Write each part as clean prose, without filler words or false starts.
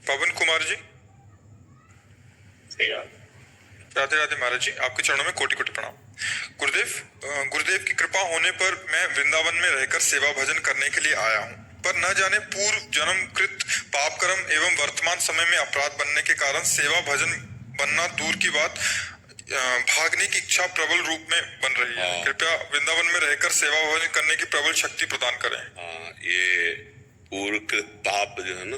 पवन कुमार जी। श्री राम। राधे राधे महाराज जी, आपके चरणों में कोटि कोटि प्रणाम। गुरुदेव, गुरुदेव की कृपा होने पर मैं वृंदावन में रहकर सेवा भजन करने के लिए आया हूँ, पर न जाने पूर्व जन्म कृत पाप कर्म एवं वर्तमान समय में अपराध बनने के कारण सेवा भजन बनना दूर की बात, भागने की इच्छा प्रबल रूप में बन रही है। कृपया वृंदावन में रहकर सेवा भजन करने की प्रबल शक्ति प्रदान करें। ये पूर्व कृत पाप जो है ना,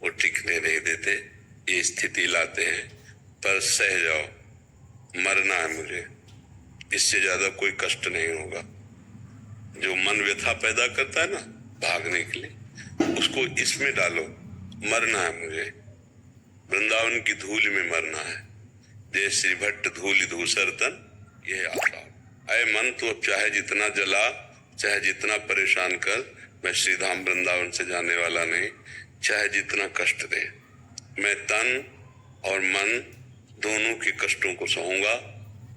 वो टिकने नहीं देते, ये स्थिति लाते हैं। पर सह जाओ, मरना है मुझे, इससे ज्यादा कोई कष्ट नहीं होगा। जो मन व्यथा पैदा करता है ना भागने के लिए, उसको इसमें डालो, मरना है मुझे, वृंदावन की धूल में मरना है। जय श्री भट्ट धूल धूसर तन, यह आशा। अय मन, तो अब चाहे जितना जला, चाहे जितना परेशान कर, मैं श्री धाम वृंदावन से जाने वाला नहीं। चाहे जितना कष्ट दे, मैं तन और मन दोनों के कष्टों को सहूंगा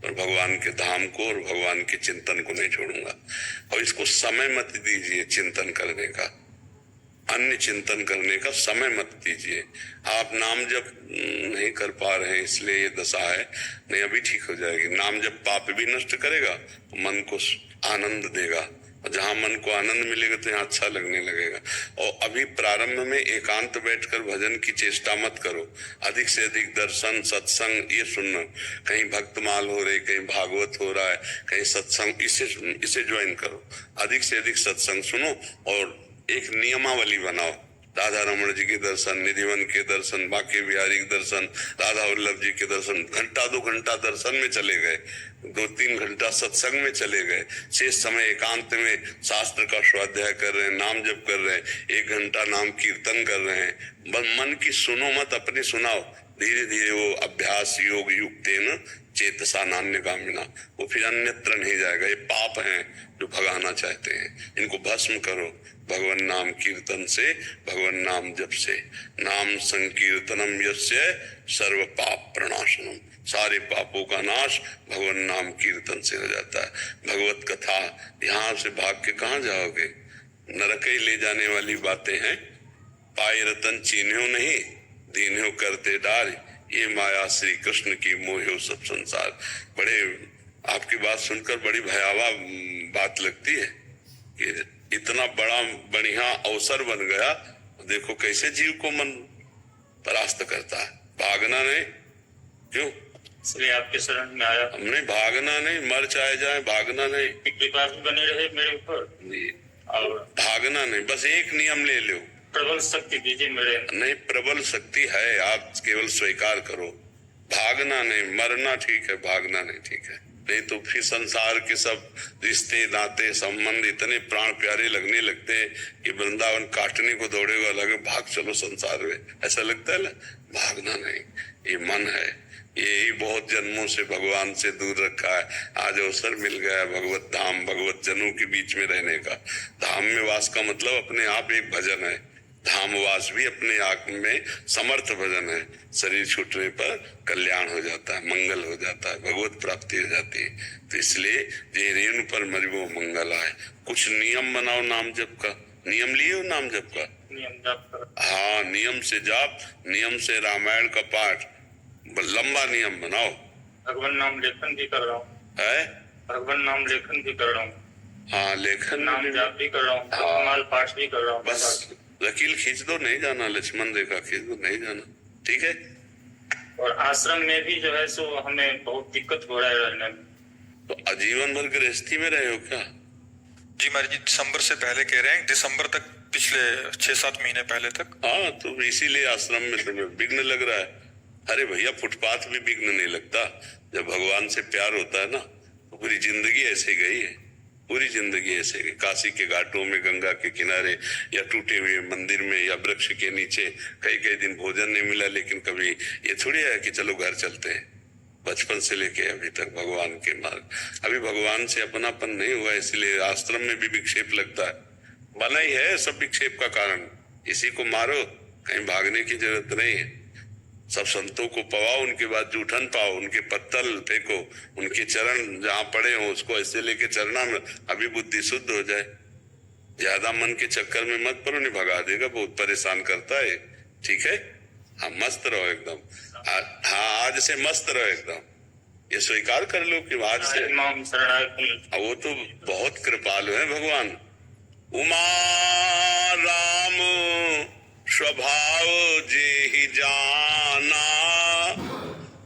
और भगवान के धाम को और भगवान के चिंतन को नहीं छोड़ूंगा। और इसको समय मत दीजिए चिंतन करने का, अन्य चिंतन करने का समय मत दीजिए। आप नाम जप नहीं कर पा रहे हैं इसलिए ये दशा है, नहीं अभी ठीक हो जाएगी। नाम जप पाप भी नष्ट करेगा, मन को आनंद देगा, और जहां मन को आनंद मिलेगा तो यहाँ अच्छा लगने लगेगा। और अभी प्रारंभ में एकांत बैठकर भजन की चेष्टा मत करो, अधिक से अधिक दर्शन सत्संग ये सुनना। कहीं भक्तमाल हो रही, कहीं भागवत हो रहा है, कहीं सत्संग, इसे ज्वाइन करो। अधिक से अधिक सत्संग सुनो और एक नियमावली बनाओ। राधा रमण जी के दर्शन, निधिवन के दर्शन, बांके बिहारी के दर्शन, राधा वल्लभ जी के दर्शन, घंटा 2 घंटा दर्शन में चले गए, 2-3 घंटा सत्संग में चले गए, शेष समय एकांत में शास्त्र का स्वाध्याय कर रहे हैं, नाम जप कर रहे हैं, 1 घंटा नाम कीर्तन कर रहे हैं। बस मन की सुनो मत, अपनी सुनाओ। धीरे धीरे वो अभ्यास योग युक्तेन चेतसा नान्यगामिना, वो फिर अन्यत्र नहीं जाएगा। ये पाप हैं जो भगाना चाहते हैं, इनको भस्म करो भगवान नाम कीर्तन से, भगवान नाम जप से। नाम संकीर्तनम यस्य सर्व पाप प्रणाशनम, सारे पापों का नाश भगवान नाम कीर्तन से हो जाता है। भगवत कथा, यहाँ से भाग के कहाँ जाओगे? नरक ही ले जाने वाली बातें हैं। पाए रतन चीन्हो नहीं, दीन्हो करते डार, ये माया श्री कृष्ण की मोहो सब संसार। बड़े आपकी बात सुनकर बड़ी भयावह बात लगती है कि इतना बड़ा बढ़िया अवसर बन गया, देखो कैसे जीव को मन परास्त करता है। भागना नहीं, क्यों? इसलिए आपके शरण में आया। हमने भागना नहीं, मर चाहे जाए, भागना नहीं। कृपा बने रहे मेरे ऊपर, और भागना नहीं, बस एक नियम ले लो, प्रबल शक्ति दीजिए मेरे। नहीं, प्रबल शक्ति है, आप केवल स्वीकार करो। भागना नहीं, मरना ठीक है, भागना नहीं ठीक है। नहीं तो फिर संसार के सब रिश्ते नाते संबंध इतने प्राण प्यारे लगने लगते हैं कि वृंदावन काटने को दौड़ेगा, लगे भाग चलो संसार में, ऐसा लगता है ना। भागना नहीं, ये मन है, यही बहुत जन्मों से भगवान से दूर रखा है। आज अवसर मिल गया भगवत धाम, भगवत जनों के बीच में रहने का। धाम में वास का मतलब अपने आप एक भजन है, धामवास भी अपने आप में समर्थ भजन है। शरीर छूटने पर कल्याण हो जाता है, मंगल हो जाता है, भगवत प्राप्ति हो जाती है। तो इसलिए जे रेणु पर मरिबो मंगल आए। कुछ नियम बनाओ नाम जप का, नियम लिए हो नाम जप का? नियम जाप। हाँ, नियम से जाप, नियम से रामायण का पाठ, लंबा नियम बनाओ। भगवान नाम लेखन भी कर रहा हूँ है, भगवान नाम लेखन भी कर रहा हूँ। हाँ, लेखन नाम जाप भी कर रहा हूँ, माल पाठ भी कर रहा हूँ। बस लकीर खींच दो, नहीं जाना, लक्ष्मण रेखा खींच दो, नहीं जाना, ठीक है। और आश्रम में भी जो है सो हमें बहुत दिक्कत हो रहा है रहने में। तो आजीवन भर गृहस्थी में रहे हो क्या? जी महाराज जी, दिसंबर से पहले कह रहे हैं, दिसंबर तक, पिछले 6-7 महीने पहले तक। हाँ, तो इसीलिए आश्रम में तुम्हें विघ्न लग रहा है। अरे भैया, फुटपाथ में विघ्न नहीं लगता। जब भगवान से प्यार होता है ना, तो पूरी जिंदगी ऐसे गई है, पूरी जिंदगी ऐसे गई। काशी के घाटों में, गंगा के किनारे, या टूटे हुए मंदिर में, या वृक्ष के नीचे कई कई दिन भोजन नहीं मिला, लेकिन कभी ये थोड़ी है कि चलो घर चलते हैं। बचपन से लेके अभी तक भगवान के मार्ग। अभी भगवान से अपनापन नहीं हुआ, इसलिए आश्रम में भी विक्षेप लगता है। बना ही है सब विक्षेप का कारण। इसी को मारो, कहीं भागने की जरूरत नहीं है। सब संतों को पवाओ, उनके बाद जूठन पाओ, उनके पत्तल फेंको, उनके चरण जहाँ पड़े हो उसको ऐसे लेके चलना में, अभी बुद्धि शुद्ध हो जाए। ज्यादा मन के चक्कर में मत पड़ो, नहीं भगा देगा, बहुत परेशान करता है। ठीक है? हाँ, मस्त रहो एकदम। हाँ, आज से मस्त रहो एकदम। ये स्वीकार कर लो कि आज से। इमाम शरणागति। वो तो बहुत कृपालु है भगवान। उमा राम स्वभाव जेहि जाना,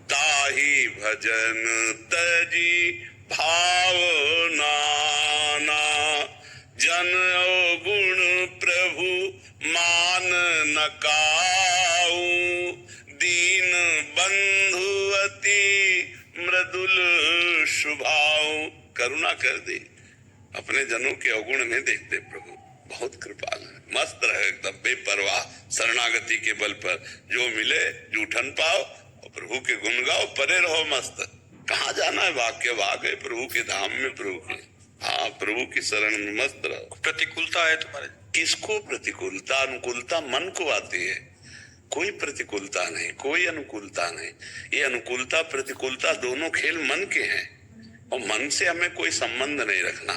ताहि भजन तजी भाव नाना। जन गुण प्रभु मान न काऊ, दीन बंधु अति मृदुल स्वभाव। करुणा कर दे, अपने जनों के अवगुण नहीं देखते प्रभु, बहुत कृपाल है। मस्त रहे एकदम बेपरवाह, शरणागति के बल पर जो मिले जूठन पाओ और प्रभु के गुण गाओ, परे रहो मस्त। कहाँ जाना है, वाक्य वागे प्रभु के धाम में, प्रभु के। हाँ, प्रभु की शरण में मस्त रहो। प्रतिकूलता है तुम्हारे? किसको प्रतिकूलता? अनुकूलता मन को आती है, कोई प्रतिकूलता नहीं, कोई अनुकूलता नहीं। ये अनुकूलता प्रतिकूलता दोनों खेल मन के हैं, और मन से हमें कोई संबंध नहीं रखना,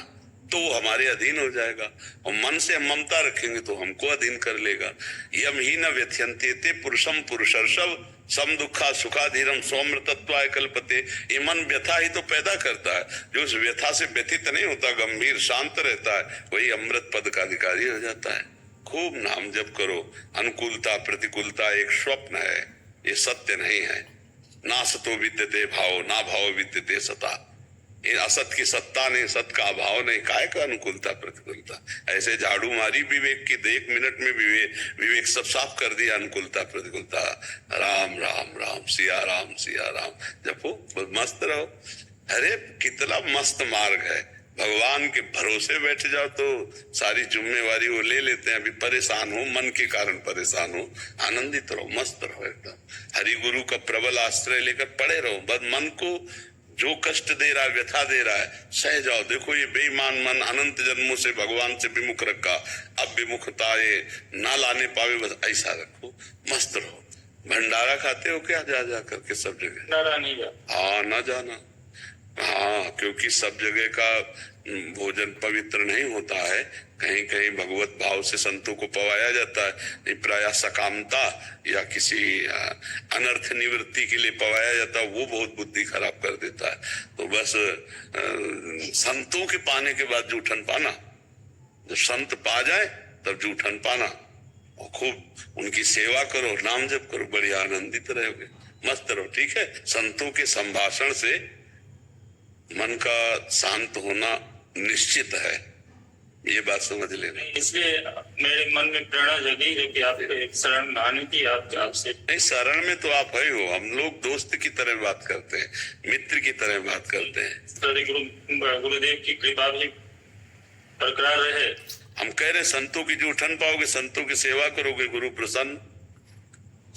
तो वो हमारे अधीन हो जाएगा। और मन से हम ममता रखेंगे तो हमको अधीन कर लेगा। यम ही न व्यथ्यन्ते पुरुषम पुरुषर्षभ, सम दुखा सुखाधीरम सौम्रतत्वाय कल्पते। ये मन व्यथा ही तो पैदा करता है, जो उस व्यथा से व्यथित नहीं होता, गंभीर शांत रहता है, वही अमृत पद का अधिकारी हो जाता है। खूब नाम जप करो। अनुकूलता प्रतिकूलता एक स्वप्न है, ये सत्य नहीं है। ना सतो विद्यते भाव, ना भाव विद्यते सता। ये असत की सत्ता नहीं, सत का अभाव नहीं, काय का अनुकूलता प्रतिकूलता। ऐसे झाड़ू मारी विवेक की, 1 मिनट में विवेक सब साफ कर दिया। अनुकूलता प्रतिकूलता, राम राम राम, सिया राम जपो, मस्त रहो। अरे कितना मस्त मार्ग है, भगवान के भरोसे बैठ जाओ तो सारी जिम्मेवारी वो ले लेते हैं। अभी परेशान हो, मन के कारण परेशान हो, आनंदित रहो, मस्त रहो एकदम। हरि गुरु का प्रबल आश्रय लेकर पड़े रहो। बस मन को जो कष्ट दे रहा है, व्यथा दे रहा है, सह जाओ। देखो ये बेईमान मन अनंत जन्मों से भगवान से विमुख रखा, अब विमुखता ये ना लाने पावे, बस ऐसा रखो, मस्त रहो। भंडारा खाते हो क्या जा जा करके सब जगह? भंडारा नहीं जा। हाँ, ना जाना। हाँ, क्योंकि सब जगह का भोजन पवित्र नहीं होता है। कहीं कहीं भगवत भाव से संतों को पवाया जाता है, नहीं प्राय सकामता या किसी अनर्थ निवृत्ति के लिए पवाया जाता है, वो बहुत बुद्धि खराब कर देता है। तो बस संतों के पाने के बाद जूठन पाना, जब संत पा जाए तब जूठन पाना, और खूब उनकी सेवा करो, नाम जप करो, बढ़िया आनंदित रहोगे, मस्त रहो। ठीक है, संतों के संभाषण से मन का शांत होना निश्चित है, ये बात समझ लेना। इसलिए मेरे मन में प्रेरणा जगी है कि आप एक शरण आने की, आपसे नहीं, शरण में तो आप है हो। हम लोग दोस्त की तरह बात करते हैं, मित्र की तरह बात करते हैं। गुरुदेव की कृपा भी बरकरार रहे। हम कह रहे संतों की जो उठन पाओगे, संतों की सेवा करोगे, गुरु प्रसन्न।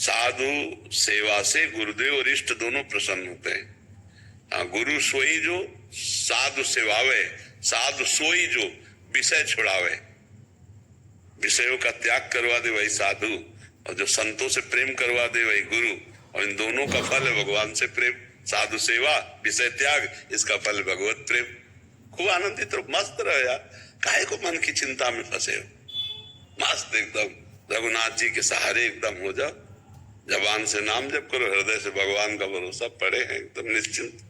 साधु सेवा से गुरुदेव और इष्ट दोनों प्रसन्न होते हैं। गुरु सोई जो साधु सेवावे, साधु सोई जो विषय छुड़ावे, विषयों का त्याग करवा दे वही साधु, और जो संतों से प्रेम करवा दे वही गुरु। और इन दोनों का फल है भगवान से प्रेम। साधु सेवा, विषय त्याग, इसका फल भगवत प्रेम। खूब आनंदित रहो, मस्त रहो यार, काहे को मन की चिंता में फंसे हो, मस्त एकदम रघुनाथ जी के सहारे एकदम हो जाओ। जबान से नाम जप करो, हृदय से भगवान का भरोसा पड़े हैं, एकदम निश्चिंत।